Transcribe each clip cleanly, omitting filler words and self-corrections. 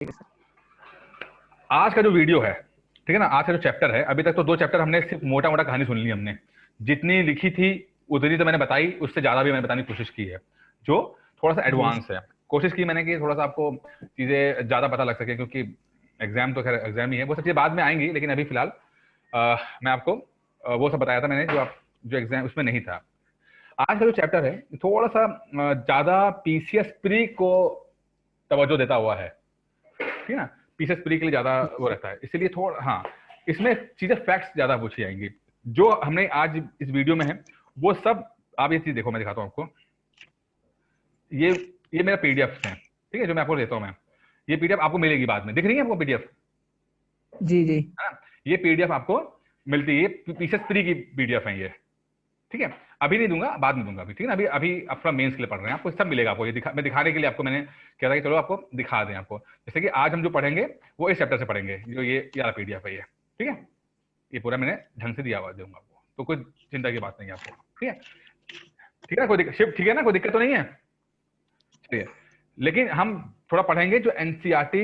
ठीक है सर। आज का जो वीडियो है, ठीक है ना, आज का जो चैप्टर है, अभी तक तो 2 चैप्टर हमने सिर्फ मोटा मोटा कहानी सुन ली हमने। जितनी लिखी थी उतनी तो मैंने बताई, उससे ज्यादा भी मैंने बताने की कोशिश की है, जो थोड़ा सा जी एडवांस है। कोशिश की मैंने कि थोड़ा सा आपको चीजें ज्यादा पता लग सके, क्योंकि एग्जाम तो खैर एग्जाम ही है, वो सब चीजें बाद में आएंगी, लेकिन अभी फिलहाल मैं आपको वो सब बताया था मैंने जो एग्जाम उसमें नहीं था। आज का जो चैप्टर है थोड़ा सा ज्यादा पीसीएस प्री को तवज्जो देता हुआ है, ठीक है ना। पीसीएस प्री के लिए ज्यादा वो रहता है, इसीलिए थोड़ा, हाँ, इसमें चीजें फैक्ट्स ज्यादा पूछी जाएंगी। जो हमने आज इस वीडियो में है वो सब, आप ये चीज देखो, मैं दिखाता हूँ आपको। ये ये मेरा पीडीएफ है, ठीक है, जो मैं आपको देता हूँ। मैं ये पीडीएफ आपको मिलेगी बाद में, दिख रही है आपको पीडीएफ, जी जी। है ना। ये पीडीएफ आपको मिलती है, ये पीसीएस प्री की पीडीएफ है ये, ठीक है। अभी नहीं दूंगा, बाद में दूंगा, अभी ठीक है ना। अभी अभी अपना मेंस के लिए पढ़ रहे हैं, आपको सब मिलेगा। आपको ये मैं दिखाने के लिए आपको मैंने कहा था कि चलो आपको दिखा दें आपको। जैसे कि आज हम जो पढ़ेंगे वो इस चैप्टर से पढ़ेंगे, जो ये वाला पीडीएफ है ये, ठीक है। ये पूरा मैंने ढंग से दिया हुआ दूंगा आपको, तो कोई चिंता की बात नहीं है आपको, ठीक है। ठीक है ना, कोई दिक्कत, शिफ्ट ठीक है ना, कोई दिक्कत तो नहीं है, ठीक है। लेकिन हम थोड़ा पढ़ेंगे जो एनसीईआरटी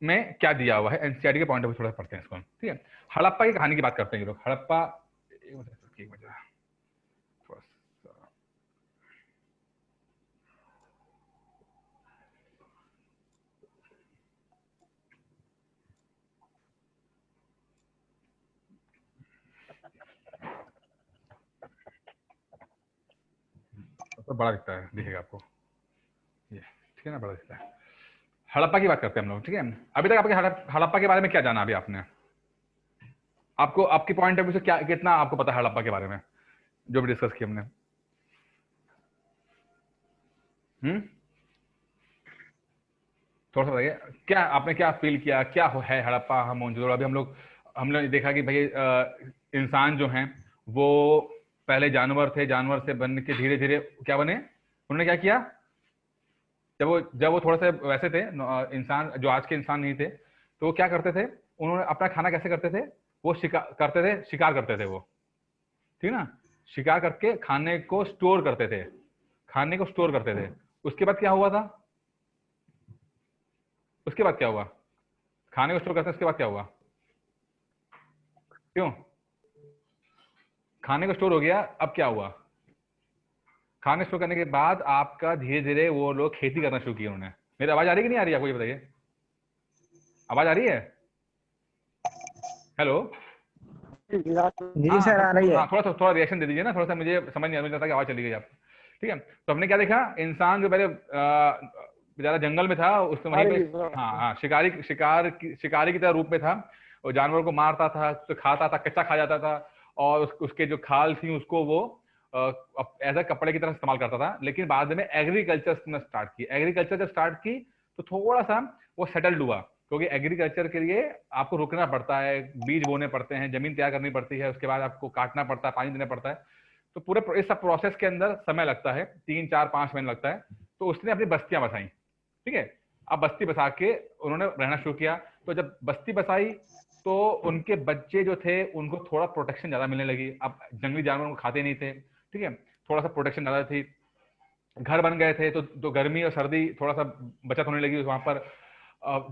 में क्या दिया हुआ है, एनसीईआरटी के पॉइंट ऑफ व्यू थोड़ा पढ़ते हैं इसको हम, ठीक है। हड़प्पा की कहानी की बात करते हैं ये लोग। हड़प्पा, एक मिनट, थोड़ा सा तो बड़ा दिखता है, दिखेगा आपको ये, ठीक है ना, बड़ा दिखता है। हड़प्पा की बात करते हैं हम लोग, ठीक है। अभी तक आपके हड़प्पा के बारे में क्या जाना अभी आपने? आपको आपकी पॉइंट ऑफ व्यू से क्या, कितना आपको पता है हड़प्पा के बारे में, जो भी डिस्कस किया हमने? हम्म, थोड़ा सा बताइए, क्या आपने क्या फील किया, क्या है हड़प्पा, हम मोहनजोदड़ो। अभी हमने देखा कि भाई इंसान जो हैं वो पहले जानवर थे, जानवर से बन के धीरे धीरे क्या बने, उन्होंने क्या किया, जब वो थोड़ा सा वैसे थे, इंसान जो आज के इंसान नहीं थे, तो वो क्या करते थे, उन्होंने अपना खाना कैसे करते थे, वो शिकार करते थे वो, ठीक है ना। शिकार करके खाने को स्टोर करते थे, खाने को स्टोर करते थे। उसके बाद क्या हुआ था, उसके बाद क्या हुआ, खाने को स्टोर करते उसके बाद क्या हुआ, क्यों, खाने को स्टोर हो गया, अब क्या हुआ, खाने स्टोर करने के बाद आपका धीरे धीरे वो लोग खेती करना शुरू किया उन्होंने। मेरी आवाज आ रही है कि नहीं आ रही है आपको, ये बताइए, आवाज आ रही है? हेलो। जी हाँ सर, आ रही है। हाँ, थोड़ा रिएक्शन दे दीजिए ना, थोड़ा सा मुझे समझ नहीं आता कि आवाज चली गई आप, ठीक है। तो हमने क्या देखा, इंसान जो पहले बेचारा जंगल में था, उस वहीं पे, हाँ हाँ, शिकारी की तरह रूप में था। और जानवरों को मारता था, तो खाता था, कच्चा खा जाता था। और उसके जो खाल थी उसको वो एज अ कपड़े की तरह इस्तेमाल करता था। लेकिन बाद में एग्रीकल्चर ने स्टार्ट की, एग्रीकल्चर जब स्टार्ट की तो थोड़ा सा वो सेटल्ड हुआ, क्योंकि एग्रीकल्चर के लिए आपको रुकना पड़ता है, बीज बोने पड़ते हैं, जमीन तैयार करनी पड़ती है, उसके बाद आपको काटना पड़ता है, पानी देना पड़ता है। तो पूरे इस सब प्रोसेस के अंदर समय लगता है, 3 4 5 महीने लगता है। तो उसने अपनी बस्तियां बसाई, ठीक है। अब बस्ती बसा के उन्होंने रहना शुरू किया। तो जब बस्ती बसाई तो उनके बच्चे जो थे उनको थोड़ा प्रोटेक्शन ज्यादा मिलने लगी। अब जंगली जानवर को खाते नहीं थे, ठीक है, थोड़ा सा प्रोटेक्शन ज्यादा थी। घर बन गए थे तो गर्मी और सर्दी थोड़ा सा बचत होने लगी वहां पर।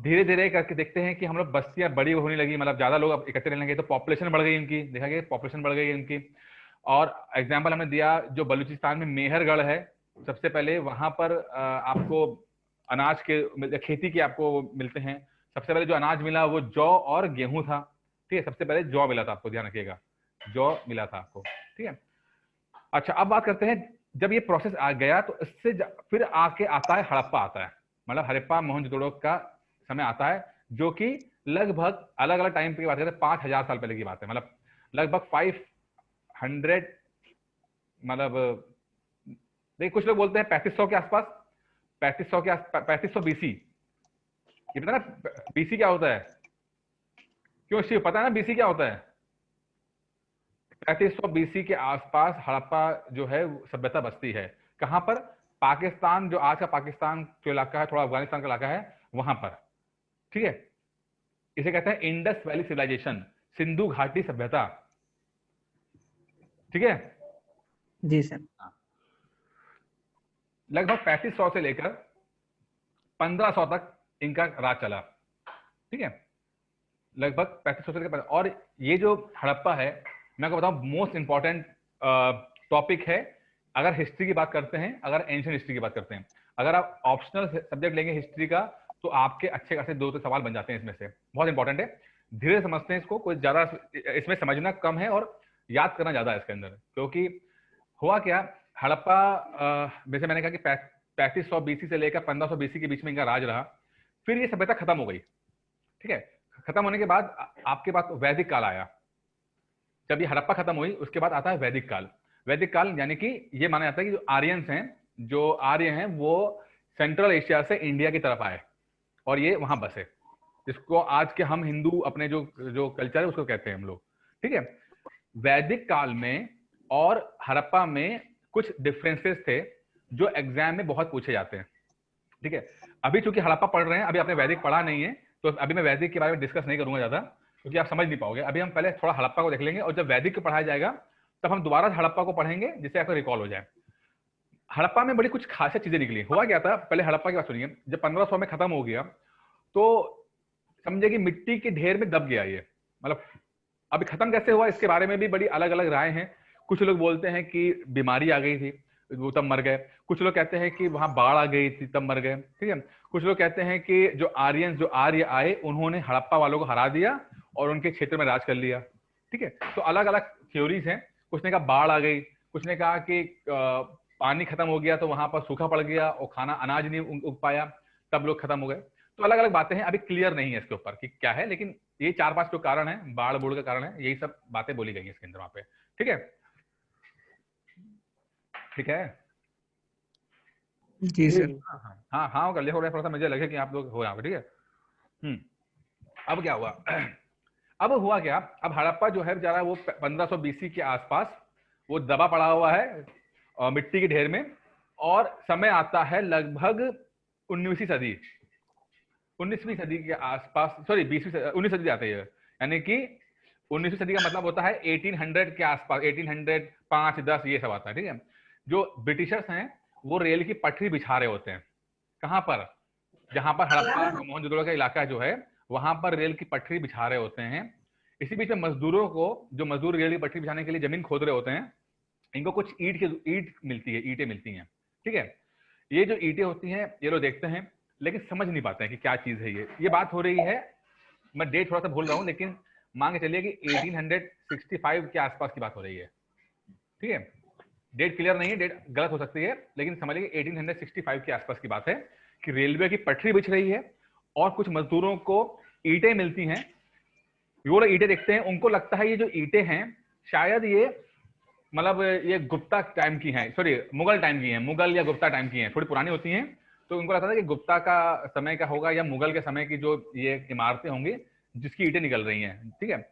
धीरे धीरे करके देखते हैं कि हम लोग बस्तियां बड़ी होने लगी, मतलब ज्यादा लोग अब इकट्ठे रहने लगे, तो पॉपुलेशन बढ़ गई उनकी, देखा गया पॉपुलेशन बढ़ गई उनकी। और एग्जाम्पल हमने दिया, जो बलूचिस्तान में मेहरगढ़ है, सबसे पहले वहां पर आपको अनाज के, खेती के आपको मिलते हैं। सबसे पहले जो अनाज मिला वो जौ और गेहूं था, ठीक है। सबसे पहले जौ मिला था, आपको ध्यान रखिएगा, जौ मिला था आपको, ठीक है। अच्छा, अब बात करते हैं, जब ये प्रोसेस आ गया तो इससे फिर आके आता है हड़प्पा, आता है, मतलब हड़प्पा मोहनजोदड़ो का समय आता है, जो कि लगभग अलग अलग टाइम की बात करते हैं, 5,000 साल पहले की बात है, मतलब लगभग 500, मतलब देखिए कुछ लोग बोलते हैं 3500 के आसपास, 3500 के आसपास, 3500 बीसी। ये पता ना बीसी क्या होता है, क्यों शिव, पता है ना बीसी क्या होता है? 3500 बीसी के आसपास हड़प्पा जो है सभ्यता बसती है। कहां पर? पाकिस्तान, जो आज का पाकिस्तान जो इलाका है, थोड़ा अफगानिस्तान का इलाका है, वहां पर, ठीक है। इसे कहते हैं इंडस वैली सिविलाइजेशन, सिंधु घाटी सभ्यता, ठीक है। जी सर। लगभग 3500 से लेकर 1500 तक इनका राज चला, ठीक है, लगभग 3500 के पास। और ये जो हड़प्पा है, मैं आपको बताऊं मोस्ट इंपॉर्टेंट टॉपिक है अगर हिस्ट्री की बात करते हैं, अगर एंशियंट हिस्ट्री की बात करते हैं। अगर आप ऑप्शनल सब्जेक्ट लेंगे हिस्ट्री का तो आपके अच्छे खासे 2 सवाल बन जाते हैं इसमें से। बहुत इंपॉर्टेंट है, धीरे समझते हैं इसको, कोई ज्यादा इसमें समझना कम है और याद करना ज्यादा है इसके अंदर। क्योंकि हुआ क्या, हड़प्पा जैसे मैंने कहा कि 3500 बीसी से लेकर 1500 बीसी के बीच में इनका राज रहा। फिर ये सभ्यता खत्म हो गई। ठीक है, खत्म होने के बाद आपके पास वैदिक काल आया। जब ये हड़प्पा खत्म हुई उसके बाद आता है वैदिक काल। वैदिक काल यानी कि ये माना जाता है कि जो आर्यंस हैं, जो आर्य हैं, वो सेंट्रल एशिया से इंडिया की तरफ आए और ये वहां बसे, जिसको आज के हम हिंदू अपने जो जो कल्चर है उसको कहते हैं हम लोग। ठीक है, वैदिक काल में और हड़प्पा में कुछ डिफरेंसेस थे जो एग्जाम में बहुत पूछे जाते हैं। ठीक है, अभी चूंकि हड़प्पा पढ़ रहे हैं, अभी आपने वैदिक पढ़ा नहीं है, तो अभी मैं वैदिक के बारे में डिस्कस नहीं करूंगा ज्यादा, क्योंकि आप समझ नहीं पाओगे। अभी हम पहले थोड़ा हड़प्पा को देख लेंगे और जब वैदिक को पढ़ाया जाएगा तब हम दोबारा हड़प्पा को पढ़ेंगे जिससे आपको रिकॉल हो जाए। हड़प्पा में बड़ी कुछ खासियत चीजें निकली। हुआ क्या था, पहले हड़प्पा की बात सुनिए। जब 1500 में खत्म हो गया तो समझे कि मिट्टी के ढेर में दब गया ये। मतलब अभी खत्म कैसे हुआ इसके बारे में भी बड़ी अलग अलग राय हैं। कुछ लोग बोलते हैं कि बीमारी आ गई थी, वो तब मर गए। कुछ लोग कहते हैं कि वहां बाढ़ आ गई थी तब मर गए। ठीक है, कुछ लोग कहते हैं कि जो आर्य आए उन्होंने हड़प्पा वालों को हरा दिया और उनके क्षेत्र में राज कर लिया। ठीक है, तो अलग अलग थ्योरीज हैं। कुछ ने कहा बाढ़ आ गई, कुछ ने कहा कि पानी खत्म हो गया तो वहां पर सूखा पड़ गया और खाना अनाज नहीं उग पाया, तब लोग खत्म हो गए। तो अलग अलग बातें हैं, अभी क्लियर नहीं है इसके ऊपर कि क्या है, लेकिन ये 4-5 जो कारण है, बाढ़ बूढ़ का कारण है, यही सब बातें बोली गई है इसके अंदर वहां पे। ठीक है, ठीक है। जी सर। हाँ हाँ हाँ हाँ कर लिया, हो रहा है थोड़ा सा, मुझे लगे कि आप लोग हो यहाँ पे। ठीक है, अब क्या हुआ अब हुआ क्या, अब हड़प्पा जो है बेचारा वो 1500 बीसी के आसपास वो दबा पड़ा हुआ है मिट्टी के ढेर में। और समय आता है लगभग 19वीं सदी, 19वीं सदी के आसपास, सॉरी 19वीं सदी आती है, यानी कि 19वीं सदी का मतलब होता है 1800 के आसपास, 1800 5 10 ये सब आता है। ठीक है, जो ब्रिटिशर्स हैं वो रेल की पटरी बिछा रहे होते हैं। कहां पर, जहां पर हड़प्पा मोहनजोदड़ो का इलाका जो है वहां पर रेल की पटरी बिछा रहे होते हैं। इसी बीच में मजदूरों को, जो मजदूर रेल की पटरी बिछाने के लिए जमीन खोद रहे होते हैं, इनको कुछ ईंट मिलती है, ईंटें मिलती हैं। ठीक है, ये जो ईंटें होती हैं ये लोग देखते हैं लेकिन समझ नहीं पाते हैं कि क्या चीज है ये बात हो रही है, मैं डेट थोड़ा सा भूल रहा हूं लेकिन मान के चलिए कि 1865 के आसपास की बात हो रही है। ठीक है, डेट क्लियर नहीं है, डेट गलत हो सकती है, लेकिन समझ लीजिए 1865 के आसपास की बात है कि रेलवे की पटरी बिछ रही है और कुछ मजदूरों को ईंटें मिलती हैं। वो लोग ईंटें देखते हैं, उनको लगता है ये जो ईंटें हैं शायद ये मतलब ये गुप्ता टाइम की हैं, सॉरी मुगल टाइम की हैं, मुगल या गुप्ता टाइम की हैं, थोड़ी पुरानी होती हैं। तो उनको लगता था कि गुप्ता का समय का होगा या मुगल के समय की जो ये इमारतें होंगी जिसकी ईंटें निकल रही हैं। ठीक है,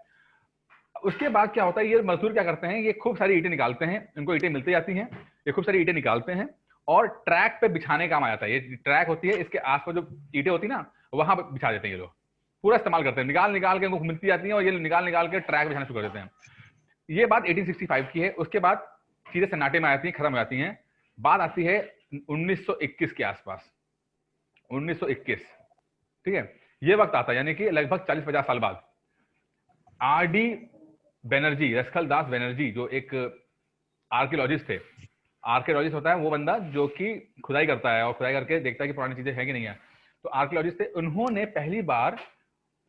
उसके बाद क्या होता है, ये मजदूर क्या करते हैं, ये खूब सारी ईंटें निकालते हैं, इनको ईंटें मिलती जाती हैं, ये खूब सारी ईंटें निकालते हैं और ट्रैक पे बिछाने काम आ जाता है। ये ट्रैक होती है, इसके आसपास जो ईंटें होती है ना वहां पे बिछा देते हैं ये लोग, पूरा इस्तेमाल करते हैं, निकाल निकाल के उनको मिलती जाती है और ये निकाल निकाल के ट्रैक बिछाना शुरू कर देते हैं। ये बात 1865 की है। उसके बाद चीजें सन्नाटे में आती हैं, खत्म हो जाती हैं। बात आती है 1921 के आसपास, 1921। ठीक है, ये वक्त आता है यानी कि लगभग 40-50 साल बाद आर.डी. बनर्जी, रसखल दास बनर्जी, जो एक आर्कियोलॉजिस्ट थे। आर्कियोलॉजिस्ट होता है वो बंदा जो कि खुदाई करता है और खुदाई करके देखता है कि पुरानी चीजें है कि नहीं है। तो आर्कियोलॉजिस्ट थे, उन्होंने पहली बार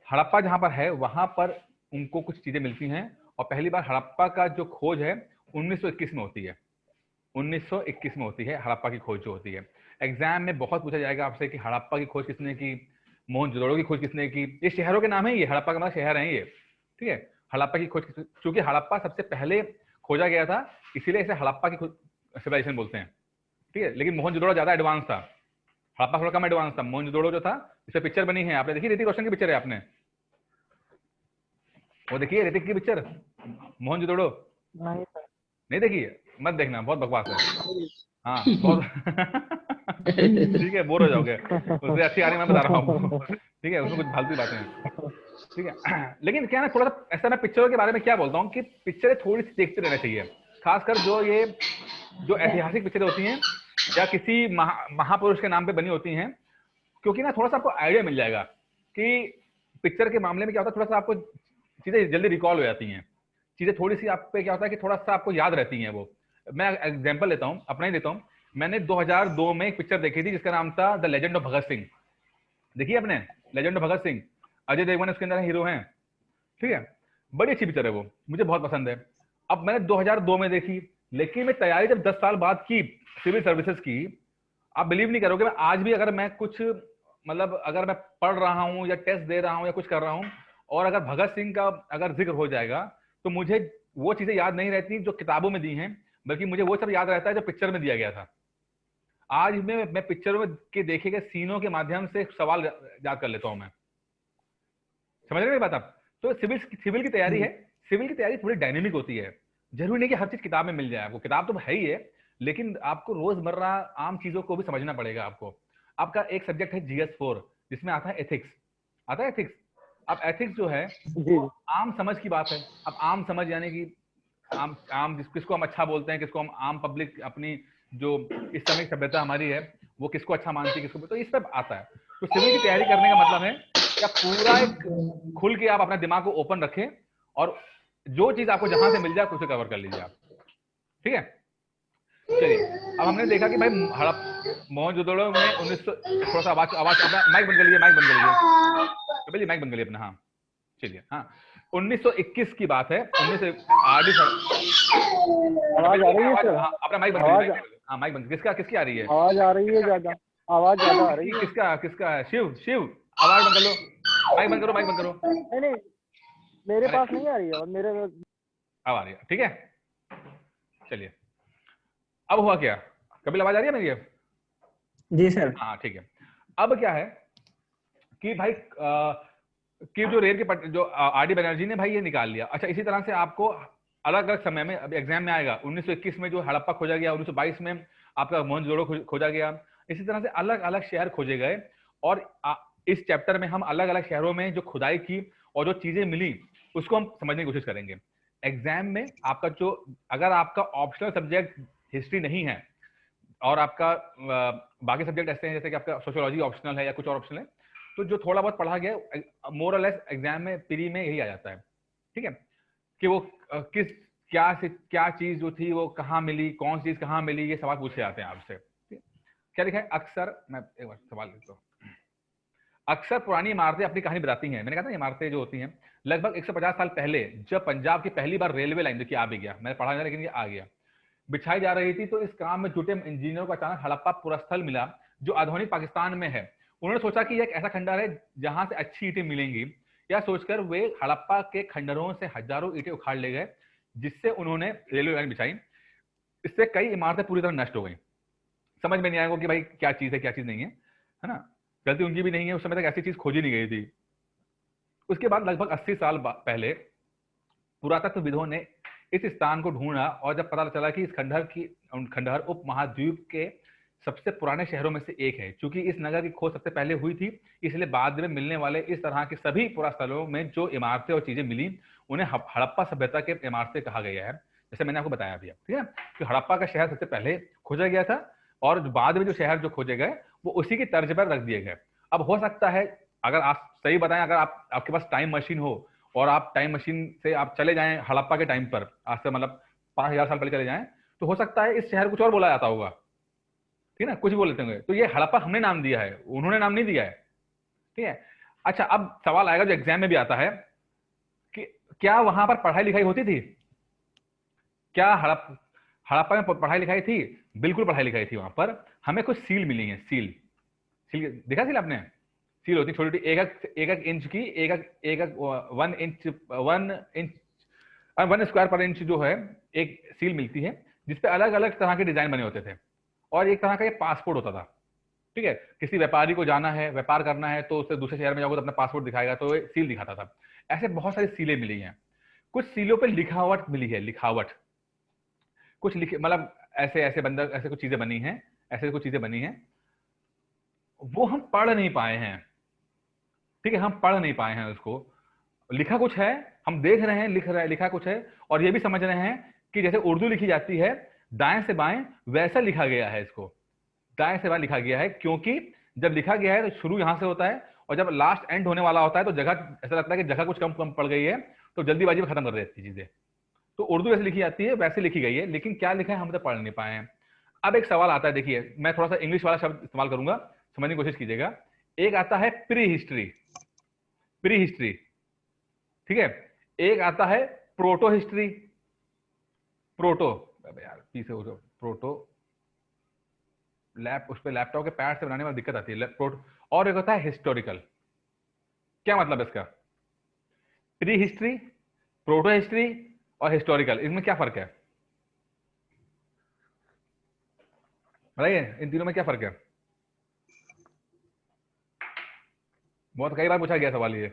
हड़प्पा जहां पर है वहां पर उनको कुछ चीजें मिलती हैं और पहली बार हड़प्पा का जो खोज है 1921 में होती है। 1921 में होती है हड़प्पा की खोज जो होती है। एग्जाम में बहुत पूछा जाएगा आपसे कि हड़प्पा की खोज किसने की, मोहनजोदड़ो की खोज किसने की। ये शहरों के नाम है, ये हड़प्पा का मतलब शहर है ये। ठीक है, हड़प्पा की खोज, चूंकि हड़प्पा सबसे पहले खोजा गया था इसीलिए इसे हड़प्पा की सिविलाइजेशन बोलते हैं। ठीक है, लेकिन मोहनजोदड़ो ज्यादा एडवांस था, हड़प्पा थोड़ा कम एडवांस था। मोहनजोदड़ो जो था, इसे पिक्चर बनी है, आपने देखी, ऋतिक रोशन की पिक्चर है आपने वो देखिए, ऋतिक की पिक्चर मोहनजोदड़ो नहीं देखी है, मत देखना, बहुत बकवास है। हाँ बहुत ठीक है, बोर हो जाओगे, उससे अच्छी आ रही मैं बता रहा हूँ ठीक है, उसमें कुछ फालतू बातें हैं। ठीक है, लेकिन क्या ना थोड़ा सा ऐसा, मैं पिक्चरों के बारे में क्या बोलता हूँ कि पिक्चरें थोड़ी सी देखते रहना चाहिए, खासकर जो ऐतिहासिक पिक्चरें होती हैं या किसी महापुरुष के नाम पे बनी होती हैं, क्योंकि ना थोड़ा सा आपको आइडिया मिल जाएगा कि पिक्चर के मामले में क्या होता है, थोड़ा सा आपको चीजें जल्दी रिकॉल हो जाती हैं, चीजें थोड़ी सी आप पे क्या होता है कि थोड़ा सा आपको याद रहती हैं वो। मैं एग्जांपल लेता हूँ, अपना ही लेता हूँ। मैंने 2002 में एक पिक्चर देखी थी जिसका नाम था the legend of Bhagat Singh. देखिए आपने लेजेंड ऑफ भगत सिंह? अजय देवगन उसके अंदर हीरो हैं, ठीक है, बड़ी अच्छी पिक्चर है वो, मुझे बहुत पसंद है। अब मैंने 2002 में देखी, लेकिन मैं तैयारी जब 10 साल बाद की सिविल सर्विसेज की, आप बिलीव नहीं करोगे, मैं आज भी अगर मैं कुछ मतलब अगर मैं पढ़ रहा हूँ या टेस्ट दे रहा हूँ या कुछ कर रहा हूँ, और अगर भगत सिंह का अगर जिक्र हो जाएगा, तो मुझे वो चीजें याद नहीं रहती जो किताबों में दी हैं, बल्कि मुझे वो सब याद रहता है जो पिक्चर में दिया गया था। आज मैं पिक्चरों में के देखे गए सीनों के माध्यम से सवाल याद कर लेता हूं मैं। समझ रहे हैं बात आप? तो सिविल की तैयारी है, सिविल की तैयारी थोड़ी डायनेमिक होती है। जरूरी नहीं कि हर चीज किताब में मिल जाए आपको, किताब तो है ही है, लेकिन आपको रोजमर्रा आम चीजों को भी समझना पड़ेगा आपको। आपका एक सब्जेक्ट है GS4, जिसमें आता है एथिक्स, आता है एथिक्स। अब एथिक्स जो है वो आम समझ की बात है। अब आम समझ यानी कि आम आम किसको हम अच्छा बोलते हैं, किसको हम आम पब्लिक अपनी जो इस समय सभ्यता हमारी है वो किसको अच्छा मानती है, किसको, तो इस पर आता है। तो सिविल की तैयारी करने का मतलब है कि आप पूरा एक खुल के आप अपना दिमाग को ओपन रखें, और जो चीज आपको जहां से मिल जाए उसे कवर कर लीजिए आप, ठीक है। चलिए, अब हमने देखा कि भाई हड़प मोहनजोदड़ो में 1900, थोड़ा सा आवाज आवाज अपना माइक बंद कर लीजिए, माइक बंद कर लीजिए, चलिए माइक बंद कर लीजिए अपना। हाँ चलिए, हाँ 1921 की बात है। 1928 आवाज आ रही है सर? हाँ अपना माइक बंद करिए, हाँ माइक बंद। किसका किसकी आ रही है आवाज? आ रही है ज्यादा, आवाज ज्यादा आ रही है। किसका किसका है? शिव शिव आवाज बंद कर लो, माइक बंद करो, माइक बंद करो। नहीं नहीं, मेरे पास नहीं आ रही है, और मेरे अब आ रही है, ठीक है। चलिए, अब हुआ क्या? कभी आवाज आ रही है मेरी? जी सर। हाँ ठीक है। अब क्या है कि भाई कि जो रेल के जो RD बनर्जी ने भाई ये निकाल लिया। अच्छा, इसी तरह से आपको अलग अलग समय में, अब एग्जाम में आएगा, 1921 में जो हड़प्पा खोजा गया, 1922 में आपका मोहनजोदड़ो खोजा गया, इसी तरह से अलग अलग शहर खोजे गए। और इस चैप्टर में हम अलग अलग शहरों में जो खुदाई की और जो चीजें मिली उसको हम समझने की कोशिश करेंगे। एग्जाम में आपका जो, अगर आपका ऑप्शनल सब्जेक्ट हिस्ट्री नहीं है और आपका बाकी सब्जेक्ट ऐसे हैं जैसे कि आपका सोशियोलॉजी ऑप्शनल है या कुछ और ऑप्शनल है, तो जो थोड़ा बहुत पढ़ा गया मोर और लेस एग्जाम में प्री में यही आ जाता है, ठीक है, कि वो किस क्या चीज जो थी वो कहाँ मिली, कौन सी चीज कहाँ मिली, ये सवाल पूछे जाते हैं आपसे। क्या लिखा है? अक्सर, मैं एक बार सवाल लिखता हूँ। अक्सर पुरानी इमारतें अपनी कहानी बताती हैं। मैंने कहा था इमारतें जो होती हैं, लगभग 150 साल पहले जब पंजाब की पहली बार रेलवे लाइन, देखिए आ भी गया, मैंने पढ़ा नहीं लेकिन ये आ गया, बिछाई जा रही थी, तो इस काम में जुटे इंजीनियरों को अचानक हड़प्पा पुरस्थल मिला जो आधुनिक पाकिस्तान में है। उन्होंने सोचा कि यह एक ऐसा खंडर है जहां से अच्छी ईंटें मिलेंगी। यह सोचकर वे हड़प्पा के खंडरों से हजारों ईंटें उखाड़ ले गए, जिससे उन्होंने रेलवे लाइन बिछाई। इससे कई इमारतें पूरी तरह नष्ट हो गई। समझ में नहीं आएगा कि भाई क्या चीज है क्या चीज नहीं है ना। गलती उनकी भी नहीं है, उस समय तक ऐसी चीज खोजी नहीं गई थी। उसके बाद लगभग 80 साल पहले पुरातत्वविदों ने इस स्थान को ढूंढा, और जब पता चला कि इस खंडहर उप महाद्वीप के सबसे पुराने शहरों में से एक है। चूंकि इस नगर की खोज सबसे पहले हुई थी, इसलिए बाद में मिलने वाले इस तरह के सभी पुरास्थलों में जो इमारतें और चीजें मिली उन्हें हड़प्पा सभ्यता के इमारतें कहा गया है, जैसे मैंने आपको बताया अभी, ठीक है। कि हड़प्पा का शहर सबसे पहले खोजा गया था, और बाद में जो शहर जो खोजे गए वो उसी की तर्ज पर रख दिए गए। अब हो सकता है, अगर आप सही बताएं, अगर आपके पास टाइम मशीन हो और आप टाइम मशीन से आप चले जाएं हड़प्पा के टाइम पर, आज से मतलब 5000 साल पहले चले जाएं, तो हो सकता है इस शहर कुछ और बोला जाता होगा, ठीक है ना, कुछ बोल लेते होंगे। तो ये हड़प्पा हमने नाम दिया है, उन्होंने नाम नहीं दिया है, ठीक है। अच्छा, अब सवाल आएगा जो एग्जाम में भी आता है कि क्या वहां पर पढ़ाई लिखाई होती थी? क्या हड़प्पा में पढ़ाई लिखाई थी? बिल्कुल पढ़ाई लिखाई थी। वहां पर हमें कुछ सील मिली है, सील देखा सील आपने? सील होती छोटी छोटी, एक इंच की, एक 1 स्क्वायर पर इंच जो है एक सील मिलती है, जिसपे अलग अलग तरह के डिजाइन बने होते थे, और एक तरह का ये पासपोर्ट होता था, ठीक है। किसी व्यापारी को जाना है, व्यापार करना है, तो उससे दूसरे शहर में जाओगे तो अपना पासपोर्ट दिखाएगा, तो ये सील दिखाता था। ऐसे बहुत सारी सीलें मिली हैं। कुछ सीलों पे लिखावट मिली है, लिखावट कुछ लिखे, मतलब ऐसे ऐसे बंदर, ऐसे कुछ चीजें बनी हैं, ऐसे कुछ चीजें बनी हैं, वो हम पढ़ नहीं पाए हैं, ठीक है, हम पढ़ नहीं पाए हैं उसको। लिखा कुछ है, हम देख रहे हैं, लिखा कुछ है, और ये भी समझ रहे हैं कि जैसे उर्दू लिखी जाती है दाएं से बाएं, वैसा लिखा गया है, इसको दाएं से बाएं लिखा गया है, क्योंकि जब लिखा गया है तो शुरू यहां से होता है और जब लास्ट एंड होने वाला होता है तो जगह ऐसा लगता है कि जगह कुछ कम कम पड़ गई है, तो जल्दीबाजी में खत्म कर देती है चीजें। तो उर्दू वैसे लिखी जाती है, वैसे लिखी गई है, लेकिन क्या लिखा है हम तो पढ़ नहीं पाए हैं। अब एक सवाल आता है, देखिए मैं थोड़ा सा इंग्लिश वाला शब्द इस्तेमाल करूंगा, समझने की कोशिश कीजिएगा। एक आता है प्री हिस्ट्री, प्री हिस्ट्री, ठीक है। एक आता है प्रोटो हिस्ट्री, प्रोटो, यार पीछे हो जाओ, प्रोटो उस पे लैपटॉप के पैड से बनाने में दिक्कत आती है, प्रोटो। और एक होता है हिस्टोरिकल। क्या मतलब इसका? प्री हिस्ट्री, प्रोटो हिस्ट्री और हिस्टोरिकल, इसमें क्या फर्क है बताइए, इन तीनों में क्या फर्क है? बहुत कई बार पूछा गया सवाल ये।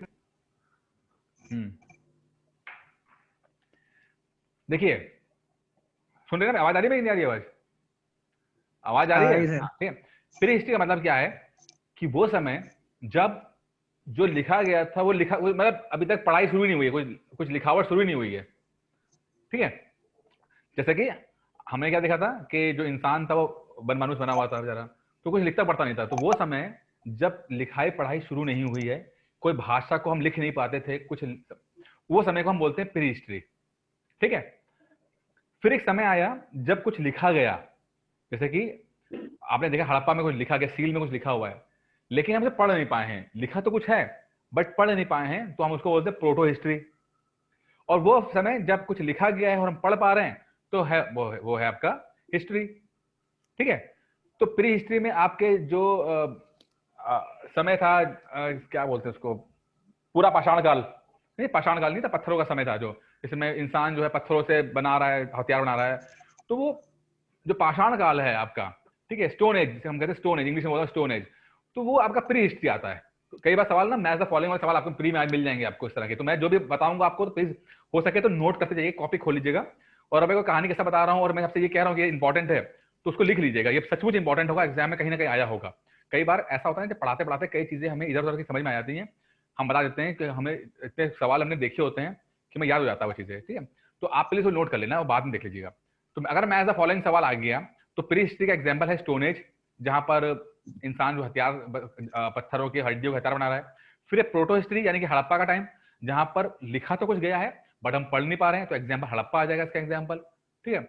देखिए, सुन रहे हैं ना, आवाज आ रही है नहीं आ रही? आवाज आवाज आ रही है, ठीक है। प्री हिस्ट्री का मतलब क्या है कि वो समय जब जो लिखा गया था वो लिखा, मतलब अभी तक पढ़ाई शुरू नहीं हुई है, कुछ लिखावट शुरू नहीं हुई है, ठीक है। जैसे कि हमने क्या देखा था कि जो इंसान था वो बनमानुस बना हुआ था बेचारा, तो कुछ लिखता पढ़ता नहीं था। तो वो समय जब लिखाई पढ़ाई शुरू नहीं हुई है, कोई भाषा को हम लिख नहीं पाते थे कुछ, वो समय को हम बोलते हैं प्री हिस्ट्री, ठीक है। फिर एक समय आया जब कुछ लिखा गया, जैसे कि आपने देखा हड़प्पा में कुछ लिखा गया, सील में कुछ लिखा हुआ है, लेकिन हम उसे पढ़ नहीं पाए हैं। लिखा तो कुछ है बट पढ़ नहीं पाए हैं, तो हम उसको बोलते हैं प्रोटो हिस्ट्री। और वो समय जब कुछ लिखा गया है और हम पढ़ पा रहे हैं, तो है वो है आपका हिस्ट्री, ठीक है। तो प्री हिस्ट्री में आपके जो समय था, क्या बोलते हैं उसको, पूरा पाषाण काल, नहीं पाषाण काल नहीं था, पत्थरों का समय था, जो इसमें इंसान जो है पत्थरों से बना रहा है, हथियार बना रहा है। तो वो जो पाषाण काल है आपका, ठीक है, स्टोन एज जिसे हम कहते हैं, स्टोन एज इंग्लिश में बोलते हैं स्टोन एज, तो वो आपका प्री हिस्ट्री आता है। तो कई बार सवाल ना मैच द फॉलोइंग वाले सवाल आपको प्री में आज मिल जाएंगे आपको इस तरह के। तो मैं जो भी बताऊंगा आपको, तो प्लीज हो सके तो नोट करते जाइए, कॉपी खोल लीजिएगा। और अगर कोई कहानी कैसा बता रहा हूँ और मैं आपसे ये कह रहा हूँ कि ये इंपॉर्टेंट है, तो उसको लिख लीजिएगा, ये सचमुच इंपॉर्टेंट होगा, एग्जाम में कहीं ना कहीं आया होगा। कई बार ऐसा होता है कि पढ़ाते पढ़ाते कई चीजें हमें इधर उधर की समझ में आ जाती हैं, हम बता देते हैं कि हमें इतने सवाल हमने देखे होते हैं कि हमें याद हो जाता है वो चीजें, ठीक है। तो आप प्लीज वो नोट कर लेना और बाद में देख लीजिएगा। तो अगर मैं एज द फॉलोइंग सवाल आ गया, तो प्री हिस्ट्री का एग्जाम्पल है स्टोन एज, जहां पर इंसान जो हथियार, पत्थरों की हड्डियों का हथियार बना रहा है। फिर प्रोटो हिस्ट्री यानी कि हड़प्पा का टाइम, जहां पर लिखा तो कुछ गया है बट हम पढ़ नहीं पा रहे हैं, तो एग्जाम्पल हड़प्पा आ जाएगा इसका एग्जाम्पल, ठीक है।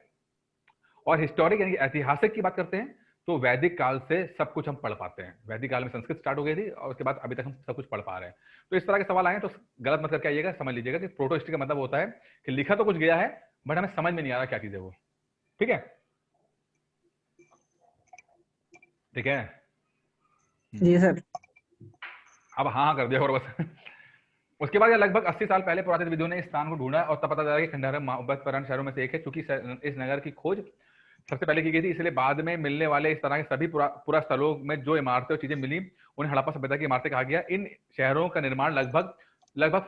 और हिस्टोरिक यानी ऐतिहासिक की बात करते हैं, तो वैदिक काल से सब कुछ हम पढ़ पाते हैं। वैदिक काल में संस्कृत स्टार्ट हो गई थी और उसके बाद अभी तक हम सब कुछ पढ़ पा रहे हैं। तो इस तरह के सवाल आए तो गलत मत करके आइएगा, समझ लीजिएगा कि प्रोटो हिस्ट्री का मतलब होता है कि लिखा तो कुछ गया है बट हमें समझ में नहीं आ रहा क्या चीज है वो, ठीक है, ठीक है जी सर। अब हाँ कर दिया और बस। उसके बाद लगभग 80 साल पहले पुरातत्वविदों ने इस स्थान को ढूंढा और तब पता चला कि खंडहर महाबतपुरान शहरों में से एक है। चूंकि इस नगर की खोज सबसे पहले की गई थी, इसलिए बाद में मिलने वाले इस तरह के सभी पूरा स्थलों में जो इमारतें और चीजें मिली उन्हें हड़प्पा सभ्यता की इमारतें कहा गया। इन शहरों का निर्माण लगभग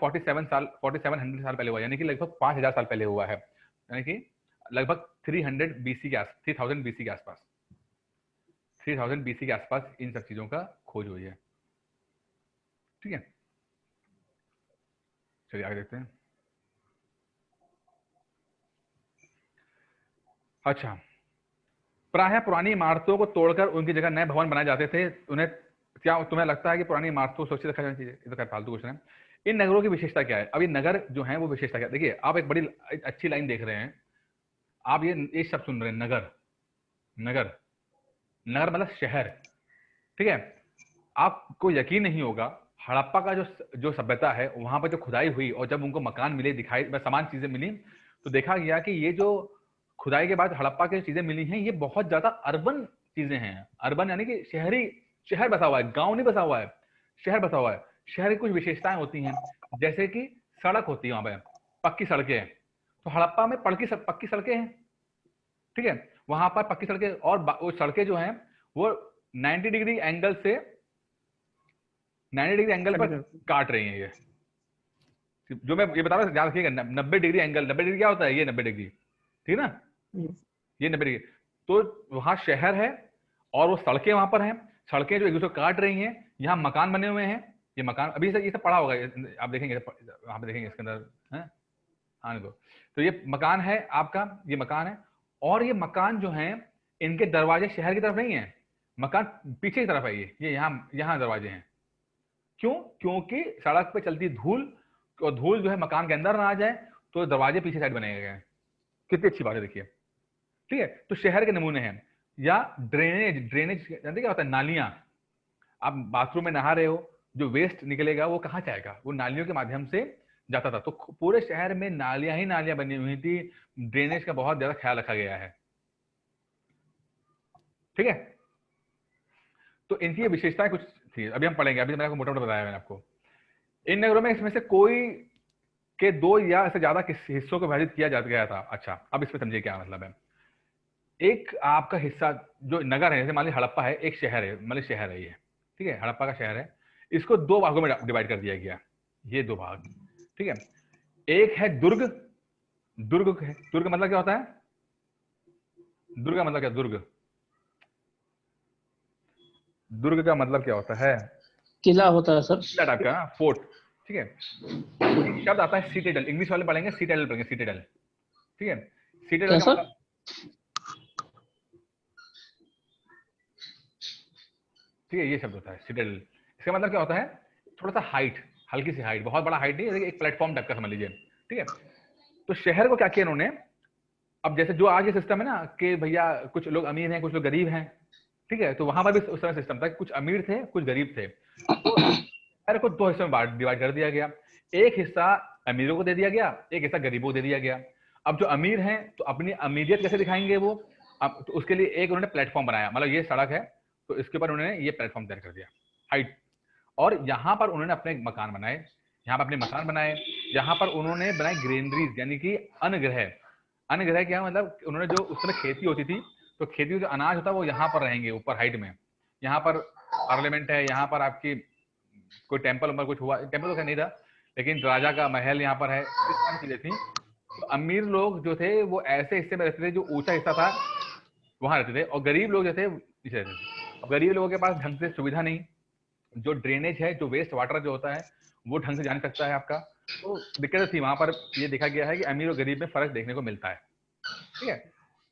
4700 साल पहले हुआ, यानी कि लगभग 5000 साल पहले हुआ है, यानी कि लगभग 300 BC के 3000 BC के आसपास, 3000 BC के आसपास इन सब चीजों का खोज हुई है, ठीक है। चलिए आगे देखते हैं। अच्छा, प्रायः पुरानी इमारतों को तोड़कर उनकी जगह नए भवन बनाए जाते थे। उन्हें क्या तुम्हें लगता है कि पुरानी इमारतों को सुरक्षित रखा जाना चाहिए? ये तो खैर फालतू क्वेश्चन है। इन नगरों की विशेषता क्या है? अभी नगर जो है वो विशेषता क्या है? देखिए, आप एक बड़ी अच्छी लाइन देख रहे हैं, आप ये शब्द सुन रहे हैं, नगर। नगर नगर मतलब शहर, ठीक है। आपको यकीन नहीं होगा, हड़प्पा का जो सभ्यता है, वहां पर जो खुदाई हुई और जब उनको मकान मिले, दिखाई समान चीजें मिली, तो देखा गया कि ये जो खुदाई के बाद हड़प्पा की चीजें मिली हैं, ये बहुत ज्यादा अर्बन चीजें हैं। अर्बन यानी कि शहरी, शहर बसा हुआ है, गांव नहीं बसा हुआ है, शहर बसा हुआ है। शहर की कुछ विशेषताएं होती हैं, जैसे कि सड़क होती है, वहां पर पक्की सड़कें हैं। तो हड़प्पा में पक्की सड़कें हैं, ठीक है। वहां पर पक्की सड़कें, और वो सड़कें जो हैं वो 90 डिग्री एंगल से 90 डिग्री एंगल पर काट रही हैं। ये जो मैं ये बता रहा हूँ, याद रखिएगा, 90 डिग्री एंगल, 90 डिग्री क्या होता है? ये 90 डिग्री, ठीक है ना, ये 90 डिग्री। तो वहां शहर है और वो सड़कें वहां पर हैं, सड़कें जो एक दूसरे को काट रही हैं। यहाँ मकान बने हुए हैं, ये मकान अभी से ये सब पड़ा होगा, आप देखेंगे वहां पे, देखेंगे इसके अंदर है, हाँ तो ये मकान है आपका, ये मकान है। और ये मकान जो है, इनके दरवाजे शहर की तरफ नहीं है, मकान पीछे की तरफ है। ये यहाँ दरवाजे हैं, क्यों? क्योंकि सड़क पे चलती धूल, और धूल जो है मकान के अंदर ना आ जाए, तो दरवाजे पीछे साइड बनाए गए हैं। कितनी अच्छी बात है, देखिए। ठीक है, तो शहर के नमूने हैं। या ड्रेनेज, ड्रेनेज जानते क्या होता है? नालियां। आप बाथरूम में नहा रहे हो, जो वेस्ट निकलेगा वो कहाँ जाएगा? वो नालियों के माध्यम से जाता था। तो पूरे शहर में नालियां ही नालियां बनी हुई थी। ड्रेनेज का बहुत ज्यादा ख्याल रखा गया है। ठीक है, तो इनकी ये विशेषताएं कुछ थी, अभी हम पढ़ेंगे। अभी तो मैंने आपको मोटा मोटा बताया मैंने आपको। इन नगरों में इसमें से कोई के दो या ऐसे ज्यादा हिस्सों को विभाजित किया जा गया था। अच्छा, अब इसमें समझिए क्या मतलब है। एक आपका हिस्सा जो नगर है, जैसे मान लीजिए हड़प्पा है, एक शहर है, मान लीजिए शहर है ये, ठीक है, हड़प्पा का शहर है। इसको दो भागों में डिवाइड कर दिया गया, ये दो भाग। ठीक है, एक है दुर्ग। दुर्ग है, दुर्ग मतलब क्या होता है? दुर्ग का मतलब क्या? दुर्ग, दुर्ग का मतलब क्या होता है? किला होता है सर। किला टाइप का, फोर्ट। ठीक है, शब्द आता है सिटाडेल। इंग्लिश वाले पढ़ेंगे सिटाडेल, पढ़ेंगे सिटाडेल। ठीक है, सिटाडेल क्या का सर? मतलब, ठीक है, ये शब्द होता है सिटाडेल। इसका मतलब क्या होता है? थोड़ा सा हाइट, हल्की सी हाइट, बहुत बड़ा हाइट नहीं, एक प्लेटफॉर्म टाइप का समझ लीजिए। ठीक है, तो शहर को क्या किया इन्होंने? अब जैसे जो आज ये सिस्टम है ना कि भैया कुछ लोग अमीर हैं, कुछ लोग गरीब हैं। ठीक है, तो वहां पर भी उस समय सिस्टम था कि कुछ अमीर थे, कुछ गरीब थे। तो शहर को दो हिस्सों में डिवाइड कर दिया गया। एक हिस्सा अमीरों को दे दिया गया, एक हिस्सा गरीबों को दे दिया गया। अब जो अमीर हैं तो अपनी अमीरियत कैसे दिखाएंगे वो? अब तो उसके लिए एक उन्होंने प्लेटफॉर्म बनाया, मतलब ये सड़क है तो इसके ऊपर उन्होंने ये प्लेटफॉर्म तैयार कर दिया, हाइट। और यहाँ पर उन्होंने अपने मकान बनाए, यहाँ पर अपने मकान बनाए। यहाँ पर उन्होंने बनाए ग्रेनरीज, यानी कि अनगृह। अनगृह क्या मतलब? उन्होंने जो उस समय खेती होती थी, तो खेती में जो अनाज होता है वो यहाँ पर रहेंगे, ऊपर हाइट में। यहाँ पर पार्लियामेंट है, यहाँ पर आपकी कोई टेम्पल वम्पल कुछ हुआ, टेम्पल तो खैर नहीं था, लेकिन राजा का महल यहाँ पर है, इस तरह की चीजें थी। तो अमीर लोग जो थे वो ऐसे हिस्से में रहते थे, जो ऊंचा हिस्सा था वहां रहते थे, और गरीब लोग जो थे नीचे रहते थे। अब गरीब लोगों के पास ढंग से सुविधा नहीं, जो ड्रेनेज है, जो वेस्ट वाटर जो होता है वो ढंग से जा नहीं सकता है आपका, तो दिक्कत थी वहां पर। ये देखा गया है कि अमीर और गरीब में फर्क देखने को मिलता है। ठीक है,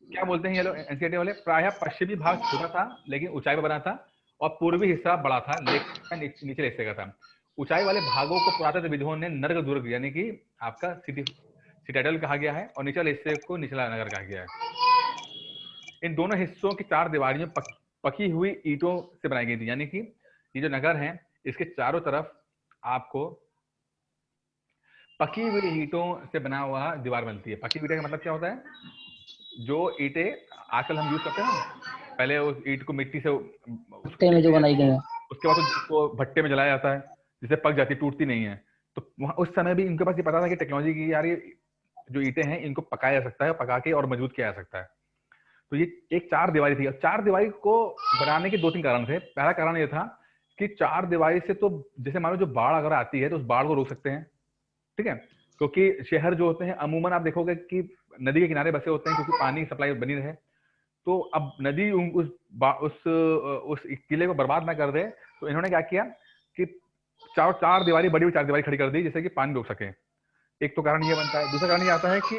क्या बोलते हैं ये लोग एनसीईआरटी वाले? प्रायः पश्चिमी भाग छोटा था लेकिन ऊंचाई पर बना था, और पूर्वी हिस्सा बड़ा था लेकिन निचले हिस्से का था। ऊंचाई वाले भागों को पुरातत्वविदों ने नर्ग दुर्ग यानी कि आपका सिटाडेल कहा गया है, और निचले हिस्से को निचला नगर कहा गया है। इन दोनों हिस्सों की चार दीवारियां पकी हुई ईंटों से बनाई गई थी, यानी कि ये जो नगर है इसके चारों तरफ आपको पकी हुई ईंटों से बना हुआ दीवार बनती है। पकी हुई का मतलब क्या होता है? जो ईंटें आजकल हम यूज करते हैं ना, पहले उस ईंट को मिट्टी से में जो बनाई गई है, उसके बाद उसको भट्टे में जलाया जाता है, जिससे पक जाती, टूटती नहीं है। तो वहां उस समय भी इनके पास ये पता था कि टेक्नोलॉजी की यार, ये जो ईंटें हैं इनको पकाया जा सकता है, पका के और मजबूत किया जा सकता है। तो ये एक चार दीवारी थी, और चार दीवारी को बनाने के दो तीन कारण थे। पहला कारण ये था कि चार दीवारी से तो जैसे मान लो जो बाढ़ अगर आती है तो उस बाढ़ को रोक सकते हैं। ठीक है, क्योंकि शहर जो होते हैं अमूमन आप देखोगे कि नदी के किनारे बसे होते हैं, क्योंकि पानी सप्लाई बनी रहे। तो अब नदी उस किले को बर्बाद ना कर दे, तो इन्होंने क्या किया कि चार दीवारी, बड़ी चार दीवारी खड़ी कर दी, जिससे कि पानी रोक सके। एक तो कारण ये बनता है। दूसरा कारण ये आता है कि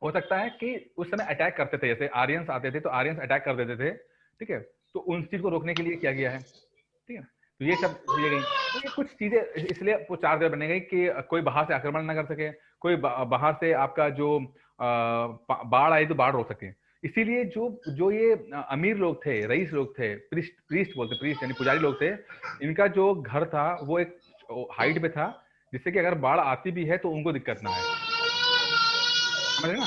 हो सकता है कि उस समय अटैक करते थे, जैसे आर्यंस आते थे तो आर्यंस अटैक कर देते थे। ठीक है, तो उन चीज को रोकने के लिए किया गया है। ठीक है, तो ये सब चीजें गई। तो ये कुछ चीजें इसलिए वो चार दीवार बने गई कि कोई बाहर से आक्रमण ना कर सके, कोई बाहर से आपका जो बाढ़ आई तो बाढ़ रोक सके। इसीलिए जो जो ये अमीर लोग थे, रईस लोग थे, प्रीस्ट बोलते, प्रीस्ट यानी पुजारी लोग थे, इनका जो घर था वो एक हाइट पे था, जिससे कि अगर बाढ़ आती भी है तो उनको दिक्कत ना आए। समझे ना?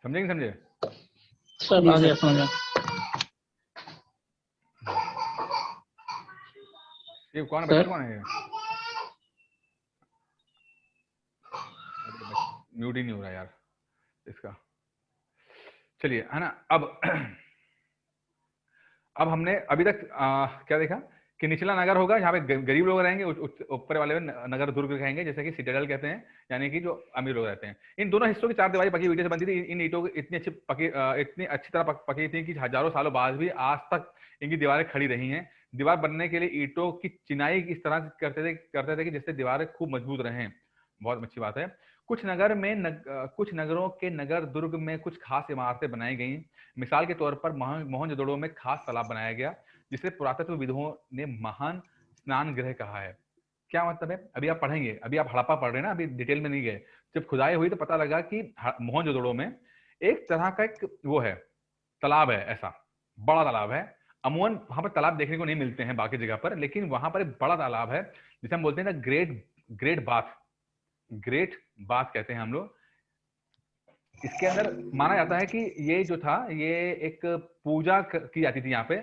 समझे नहीं समझे? सर आ गया समझ। ये कौन है? बच्चा कौन है ये? म्यूट ही नहीं हो रहा यार इसका। चलिए, है ना। अब हमने अभी तक क्या देखा कि निचला नगर होगा, यहाँ पे गरीब लोग रहेंगे, ऊपर वाले में नगर दुर्ग रहेंगे, जैसे कि सिटाडेल कहते हैं, यानी कि जो अमीर लोग रहते हैं। इन दोनों हिस्सों की चार दीवारी पकी ईंटों से बनती थी। इन ईंटों इतनी अच्छी तरह पकी थी कि हजारों सालों बाद भी आज तक इनकी दीवारें खड़ी रही हैं। दीवार बनने के लिए ईंटों की चिनाई इस तरह करते थे कि जिससे दीवारें खूब मजबूत रहें। बहुत अच्छी बात है। कुछ नगरों के नगर दुर्ग में कुछ खास इमारतें बनाई गई। मिसाल के तौर पर मोहनजोदड़ो में खास तालाब बनाया गया, जिसे पुरातत्वविदों ने महान स्नान गृह कहा है। क्या मतलब है? अभी आप पढ़ेंगे, अभी आप हड़प्पा पढ़ रहे हैं ना, अभी डिटेल में नहीं गए। जब खुदाई हुई तो पता लगा कि मोहनजोदड़ो में एक तरह का एक वो है, तालाब है, ऐसा बड़ा तालाब है। अमूमन वहां पर तालाब देखने को नहीं मिलते हैं बाकी जगह पर, लेकिन वहां पर एक बड़ा तालाब है जिसे हम बोलते हैं ना great great bath, great bath कहते हैं हम लोग। इसके अंदर माना जाता है कि ये जो था, ये एक पूजा की जाती थी यहाँ पे।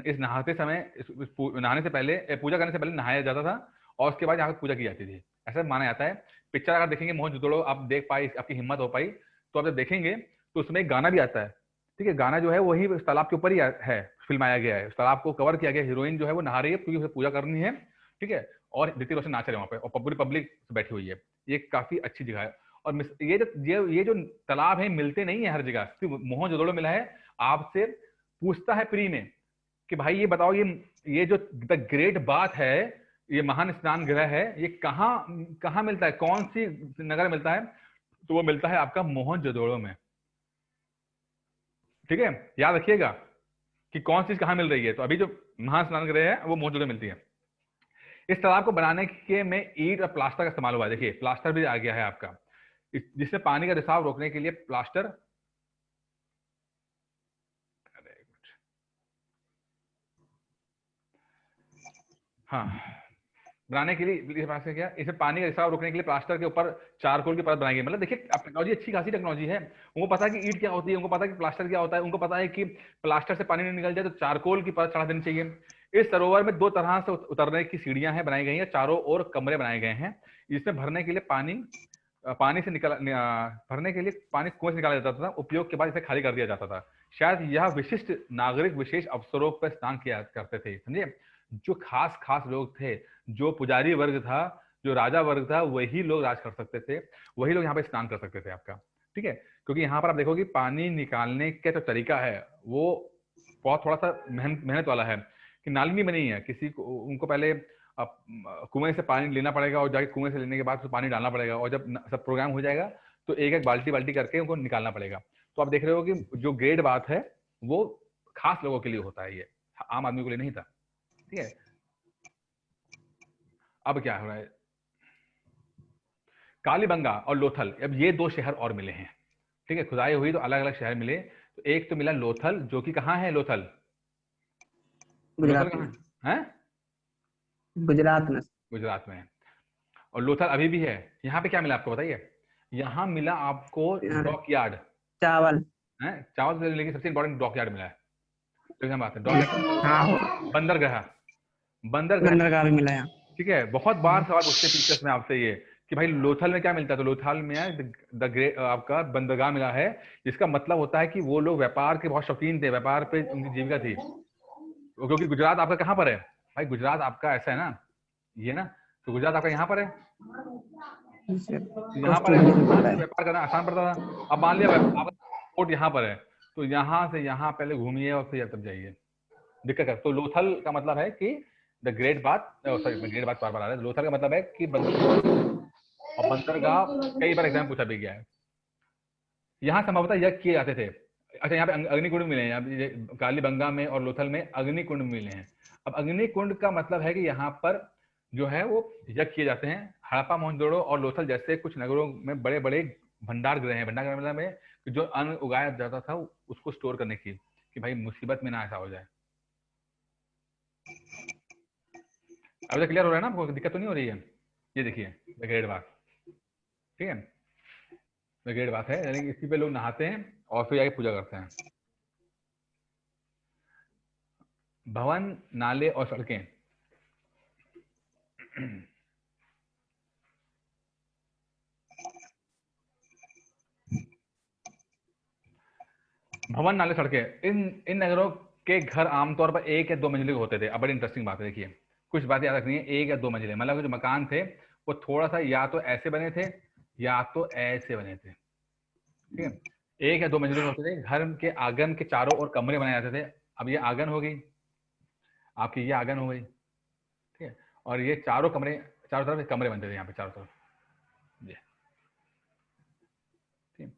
इस नहाते समय, नहाने से पहले, पूजा करने से पहले नहाया जाता था और उसके बाद यहाँ पे पूजा की जाती थी, ऐसा माना जाता है। पिक्चर अगर देखेंगे मोहनजोदड़ो, आप देख पाए, आपकी हिम्मत हो पाई तो आप जब देखेंगे तो उसमें एक गाना भी आता है। ठीक है, गाना जो है वही तालाब के ऊपर ही है, फिल्माया गया है, तालाब को कवर किया गया। हीरोइन जो है वो नहा रही है क्योंकि उसे पूजा करनी है, ठीक है, और ऋतिक रोशन नाच रहे हैं वहां पे, और पूरी पब्लिक बैठी हुई है। ये काफी अच्छी जगह है। और ये जो तालाब है मिलते नहीं है हर जगह, सिर्फ मोहनजोदड़ो मिला है। आपसे पूछता है प्री में कि भाई ये बताओ, ये जो द ग्रेट बाथ है, ये महान स्नान गृह है, ये कहाँ कहाँ मिलता है, कौन सी नगर मिलता है? तो वो मिलता है आपका मोहनजोदड़ो में। ठीक है, याद रखिएगा कि कौन चीज कहाँ मिल रही है। तो अभी जो महान स्नान गृह है वो मोहनजोदड़ो में मिलती है। इस तालाब को बनाने के में ईंट और प्लास्टर का इस्तेमाल हुआ है। देखिए प्लास्टर भी आ गया है आपका, जिससे पानी का रिसाव रोकने के लिए प्लास्टर, हाँ, बनाने के लिए क्या, इसे पानी का रिसाव रोकने के लिए प्लास्टर के ऊपर चारकोल की परत बनाई गई। मतलब देखिए टेक्नोलॉजी अच्छी खासी टेक्नोलॉजी है। उनको पता है कि ईंट क्या होती है, उनको पता है कि प्लास्टर क्या होता है, उनको पता है कि प्लास्टर से पानी नहीं निकल जाए तो चारकोल की परत चढ़ा देनी चाहिए। इस सरोवर में दो तरह से उतरने की सीढ़ियां हैं, बनाई गई हैं, चारों ओर कमरे बनाए गए हैं। इसमें भरने के लिए पानी से भरने के लिए पानी कुएं से निकाला जाता था, उपयोग के बाद इसे खाली कर दिया जाता था। शायद यह विशिष्ट नागरिक विशेष अवसरों पर स्नान किया करते थे, समझे। जो खास खास लोग थे, जो पुजारी वर्ग था, जो राजा वर्ग था, वही लोग राज कर सकते थे, वही लोग यहाँ पे स्नान कर सकते थे आपका। ठीक है, क्योंकि यहाँ पर आप देखोगे पानी निकालने का जो तरीका है वो बहुत थोड़ा सा मेहनत वाला है, कि नाली नहीं बनी है, किसी को उनको पहले कुएं से पानी लेना पड़ेगा और जाके कुएं से लेने के बाद तो पानी डालना पड़ेगा, और जब सब प्रोग्राम हो जाएगा तो एक एक बाल्टी बाल्टी करके उनको निकालना पड़ेगा। तो आप देख रहे हो कि जो ग्रेट बात है वो खास लोगों के लिए होता है, ये आम आदमी के लिए नहीं था। ठीक है, अब क्या हो रहा है, कालीबंगा और लोथल, अब ये दो शहर और मिले हैं। ठीक है, खुदाई हुई तो अलग अलग शहर मिले। तो एक तो मिला लोथल, जो कि कहाँ है लोथल? गुजरात लोथल में। कहाँ है? गुजरात में। गुजरात में है। और लोथल अभी भी है। यहाँ पे क्या मिला आपको बताइए? यहाँ मिला आपको डॉक यार्ड चावल है, चावल से लेकिन सबसे इंपॉर्टेंट डॉक यार्ड मिला है। तो बात है डॉक, हाँ, बंदरगाह, बंदरगाह भी मिला है। ठीक है, बहुत बार सवाल पूछते हैं टीचर्स में आपसे ये कि भाई लोथल में क्या मिलता है, तो लोथल में द ग्रेट आपका बंदरगाह मिला है, जिसका मतलब होता है कि वो लोग व्यापार के बहुत शौकीन थे, व्यापार पे उनकी जीविका थी। क्योंकि गुजरात आपका कहाँ पर है भाई? गुजरात आपका ऐसा है ना, ये ना, तो गुजरात आपका यहाँ पर है, यहाँ पर है, व्यापार करना आसान पड़ता था। अब मान लिया आपका पोर्ट यहाँ पर है, तो यहाँ से यहाँ पहले घूमिए और फिर तब जाइए, दिक्कत है। तो लोथल का मतलब है कि द ग्रेट बात, सॉरी ग्रेट बात बार बार आ रहा है। लोथल का मतलब है कि और बंदरगाह कई बार एग्जाम पूछा भी गया है। यहाँ संभवतः यज्ञ किए जाते थे। अच्छा, यहाँ पे अग्निकुंड मिले हैं, कालीबंगा में और लोथल में अग्निकुंड मिले हैं। अब अग्निकुंड का मतलब है कि यहाँ पर जो है वो यज्ञ किए जाते हैं। हड़प्पा, मोहनजोदड़ो और लोथल जैसे कुछ नगरों में बड़े बड़े भंडार गृह हैं। भंडार गृह मतलब है कि जो अन्न उगाया जाता था उसको स्टोर करने की, कि भाई मुसीबत में ना ऐसा हो जाए। अभी तक क्लियर हो रहा है ना आपको? दिक्कत तो नहीं हो रही है? ये देखिए द ग्रेट बात, ठीक है, द ग्रेट बात है, यानी इसी पे लोग नहाते हैं और फिर जाके पूजा करते हैं। भवन, नाले और सड़कें, भवन, नाले, सड़कें, इन नगरों के घर आमतौर पर एक या दो मंजिले होते थे। अब बड़ी इंटरेस्टिंग बात है, देखिए कुछ बातें याद रखनी है। एक या दो मंजिले मतलब जो मकान थे वो थोड़ा सा या तो ऐसे बने थे या तो ऐसे बने थे। ठीक है, एक या दो मंजिले होते थे। घर के आंगन के चारों ओर कमरे बनाए जाते थे। अब ये आंगन हो गई आपकी, ये आंगन हो गई, ठीक है, और ये चारों कमरे, चारों तरफ कमरे बनते थे यहाँ पे चारों तरफ। ठीक,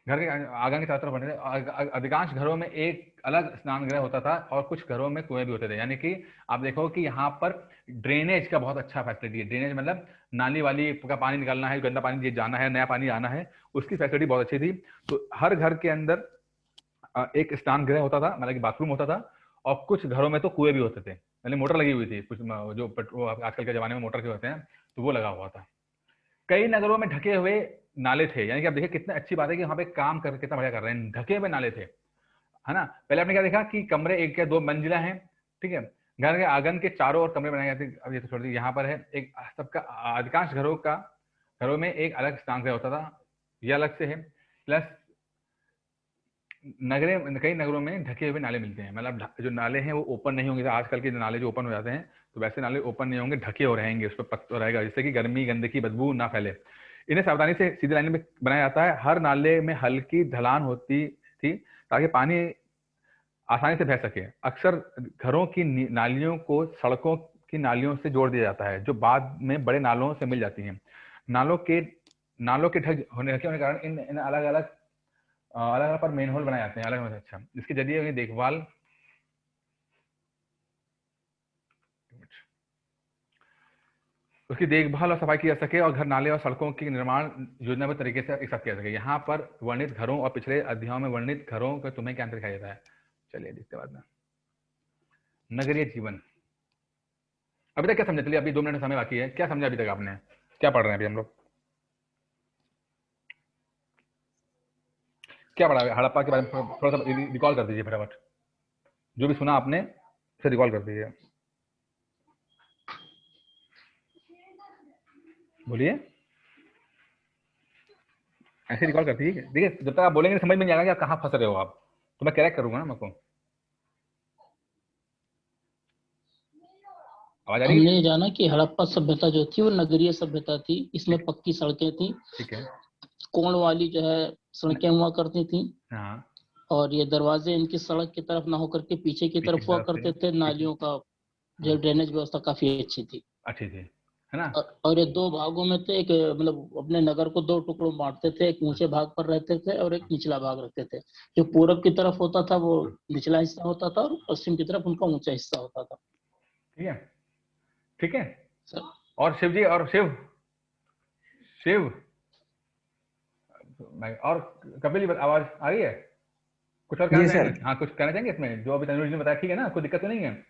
घर के आंगन के चारों तरफ बने थे। अधिकांश घरों में एक अलग स्नान गृह होता था और कुछ घरों में कुएं भी होते थे। यानी कि आप देखो कि यहाँ पर ड्रेनेज का बहुत अच्छा फैसिलिटी है। ड्रेनेज मतलब नाली वाली का पानी निकालना है, गंदा पानी जाना है, नया पानी आना है, उसकी फैसिलिटी बहुत अच्छी थी। तो हर घर के अंदर एक स्नान गृह होता था, मतलब कि बाथरूम होता था, और कुछ घरों में तो कुएं भी होते थे, मतलब मोटर लगी हुई थी, कुछ जो पेट्रोल आजकल के जमाने में मोटर के होते हैं तो वो लगा हुआ था। कई नगरों में ढके हुए नाले थे। यानी कि आप देखिए कितनी अच्छी बात है कि वहां पे काम कर कितना बढ़िया कर रहे हैं, ढके हुए नाले थे, है ना। पहले आपने क्या देखा कि कमरे एक या दो मंजिला हैं, ठीक है, घर के आंगन के चारों ओर कमरे बनाए गए थे। अब ये तो छोड़ दीजिए, यहाँ पर है एक सबका अधिकांश घरों में एक अलग स्नान गृह होता था, ये अलग से है। प्लस कई नगरों में ढके हुए नाले मिलते हैं, मतलब जो नाले हैं वो ओपन नहीं होंगे। आजकल के नाले जो ओपन हो जाते हैं तो वैसे नाले ओपन नहीं होंगे, ढके हो रहेंगे, उस पर पत्थर रहेगा, जिससे कि गर्मी गंदगी बदबू ना फैले। इन्हें सावधानी से सीधी लाइन में बनाया जाता है। हर नाले में हल्की ढलान होती थी ताकि पानी आसानी से बह सके। अक्सर घरों की नालियों को सड़कों की नालियों से जोड़ दिया जाता है, जो बाद में बड़े नालों से मिल जाती हैं। नालों के ढक होने के कारण इन अलग अलग पर मेन होल बनाए जाते हैं, अलग अलग। अच्छा, इसके जरिए उन्हें देखभाल उसकी देखभाल और सफाई की जा सके और घर, नाले और सड़कों की निर्माण योजनाबद्ध तरीके से एक साथ किया जा सके। यहाँ पर वर्णित घरों और पिछले अध्यायों में वर्णित घरों का तुम्हें क्या अंतर दिखाई देता है? चलिए देखते बाद में। नगरीय जीवन, अभी तक क्या समझा? चलिए अभी 2 मिनट समय बाकी है, क्या समझा अभी तक आपने? क्या पढ़ रहे हैं अभी हम लोग? क्या पढ़ा है? हड़प्पा के बारे में थोड़ा सा रिकॉल कर दीजिए फटाफट, जो भी सुना आपने उसे रिकॉल कर दीजिए। बोलिए, ऐसे रिकॉल कर दीजिए। देखिए जब तक आप बोलेंगे समझ में नहीं आएगा कि आप कहाँ फंस रहे हो आप, तो मैं करेक्ट करूंगा ना मेरे को। आवाज आ रही है? हमने जाना कि हड़प्पा सभ्यता जो थी वो नगरीय सभ्यता थी। इसमें पक्की सड़कें थी, ठीक है। कोण वाली जो है सड़कें हुआ करती थी, हाँ, और ये दरवाजे इनकी सड़क की तरफ ना होकर के पीछे की तरफ हुआ करते थे। नालियों का जो ड्रेनेज व्यवस्था काफी अच्छी थी, अच्छी थी, है ना। और ये 2 भागों में थे। एक मतलब अपने नगर को 2 टुकड़ों में बांटते थे, एक ऊंचे भाग पर रहते थे और एक निचला भाग रखते थे। जो पूरब की तरफ होता था वो निचला हिस्सा होता था और पश्चिम की तरफ उनका ऊंचा हिस्सा होता था। ठीक है, ठीक है। सर, और शिव जी, और शिव और कपिल जी, आवाज आ रही है? कुछ और कहना जी सर। चाहेंगे? हाँ, कुछ कहना चाहेंगे इसमें जो अभी तनुज ने बताया? ठीक है ना, कोई दिक्कत तो नहीं है?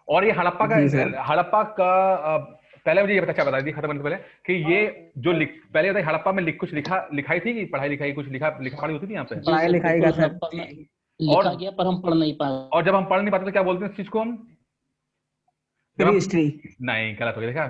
और ये जी सर। हड़प्पा का पहले मुझे ये अच्छा बता दी खत्म करने से पहले कि ये जो पहले होता है हड़प्पा में कुछ लिखाई थी कि पढ़ाई लिखाई कुछ लिखा पढ़ी होती थी यहाँ पे? जी पढ़ाई सर, लिखाई का बिल्कुल सर हड़प्पा में लिखा गया पर हम पढ़ नहीं पाए। और जब हम पढ़ नहीं पाते तो क्या बोलते हैं इस चीज को हम? Pre history. नहीं, गलत हो गया। देखा,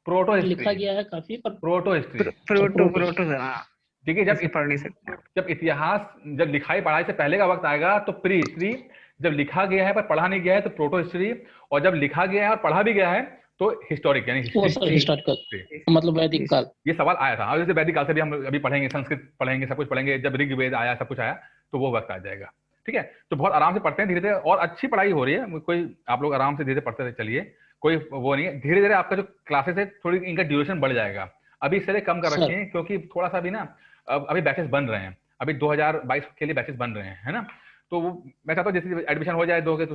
प्रोटो लिखा हिस्ट्री, गया है काफी, पर प्रोटो हिस्ट्री। Proto sir. हाँ, ठीक है, ऐसे पढ़ नहीं सकते। जब इतिहास, जब लिखाई पढ़ाई से पहले का वक्त आएगा तो प्री हिस्ट्री, जब लिखा गया है पर पढ़ा नहीं गया है तो प्रोटो हिस्ट्री, और जब लिखा गया है और पढ़ा भी गया है तो हिस्टोरिक, यानी वो सर हिस्टोरिकल, मतलब वैदिक काल। ये सवाल आया था। और जैसे वैदिक काल से भी हम अभी पढ़ेंगे, संस्कृत पढ़ेंगे, सब कुछ पढ़ेंगे, जब ऋग्वेद आया, सब कुछ आया, तो वो वक्त आ जाएगा। ठीक है, तो बहुत आराम से पढ़ते हैं, धीरे धीरे, और अच्छी पढ़ाई हो रही है। कोई आप लोग आराम से धीरे पढ़ते चलिए, कोई वो नहीं है। धीरे धीरे आपका जो क्लासेस है थोड़ी इनका ड्यूरेशन बढ़ जाएगा। अभी इसलिए कम कर रखे हैं क्योंकि थोड़ा सा भी ना अभी बैचेस बन रहे हैं, अभी 2022 के लिए बैचेस बन रहे हैं, है ना। तो मैं चाहता हूँ जैसे एडमिशन हो जाए 2 के